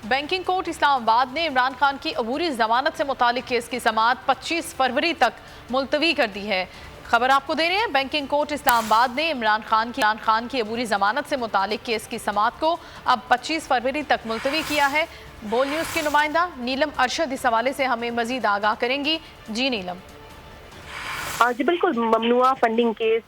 Banking court Islamabad ने इमरान खान की अबूरी जमानत से मुतालिक केस की समाअत 25 फरवरी तक मुलतवी कर दी है। खबर आपको दे रहे हैं, बैंकिंग कोर्ट इस्लामाबाद ने इमरान खान की अबूरी जमानत से मुतालिक केस की समाअत को अब 25 फरवरी तक मुलतवी किया है। बोल न्यूज़ की नुमाइंदा नीलम अरशद इस हवाले से हमें मजीद आगाह करेंगी। जी नीलम। जी बिल्कुल, ममनुआ funding case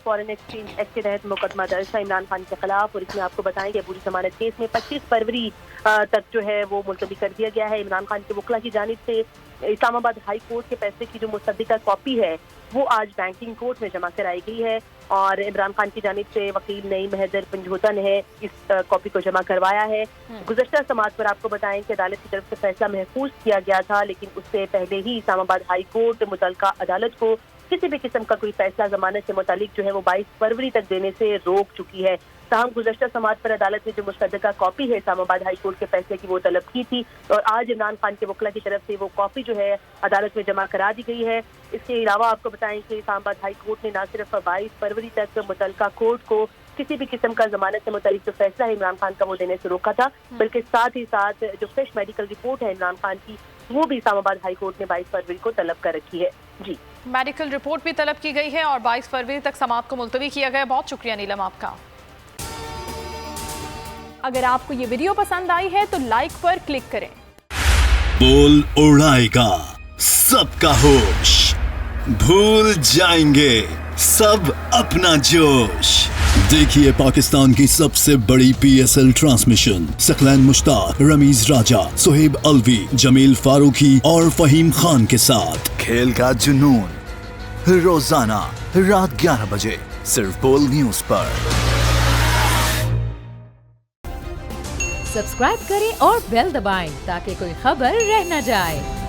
foreign exchange act के तहत मुकदमा दर्ज था इमरान खान के खिलाफ, और इसमें आपको बताएंगे अबूरी जमानत केस में 25 फरवरी तक जो है वो मुलतवी कर दिया गया है। इमरान खान के वकला की जानिब से इस्लामाबाद हाई कोर्ट के फैसले की जो मुसद्दिका कॉपी है वो आज बैंकिंग कोर्ट में जमा कराई गई है, और इमरान खान की जानिब से वकील नईम हैदर पंजोता ने इस कॉपी को जमा करवाया है। गुज़श्ता समाअत पर आपको बताएं कि अदालत की तरफ से फैसला महफूज किया गया था, लेकिन उससे पहले ही इस्लामाबाद हाई कोर्ट मुतल्लिका अदालत को किसी भी किस्म का कोई फैसला जमानत से मुतालिक जो है वो 22 फरवरी तक देने से रोक चुकी है। ताहम गुज़श्ता समाअत पर अदालत ने जो मुसद्दिका कॉपी है इस्लामाबाद हाई कोर्ट के फैसले की वो तलब की थी, और आज इमरान खान के वकला की तरफ से वो कॉपी जो है अदालत में जमा करा दी गई है। इसके अलावा आपको बताएं कि इस्लामाबाद हाई कोर्ट ने न सिर्फ 22 फरवरी तक मुतल्लिका कोर्ट को किसी भी किस्म का जमानत से मुतालिक जो फैसला है इमरान खान का वो देने से रोका था, बल्कि साथ ही साथ जो फ्रेश मेडिकल रिपोर्ट है इमरान खान की वो भी इस्लामाबाद हाई कोर्ट ने 22 फरवरी को तलब कर रखी है। जी, मेडिकल रिपोर्ट भी तलब की गई है और 22 फरवरी तक समाअत को मुलतवी किया गया। बहुत शुक्रिया नीलम आपका। अगर आपको ये वीडियो पसंद आई है तो लाइक पर क्लिक करें। बोल उड़ाएगा सबका होश, भूल जाएंगे सब अपना जोश। देखिए पाकिस्तान की सबसे बड़ी PSL ट्रांसमिशन सकलैन मुश्ताक, रमीज राजा, सुहेब अलवी, जमील फारूकी और फहीम खान के साथ खेल का जुनून रोजाना रात 11 बजे सिर्फ बोल न्यूज पर। सब्सक्राइब करें और बेल दबाएं ताकि कोई खबर रह न जाए।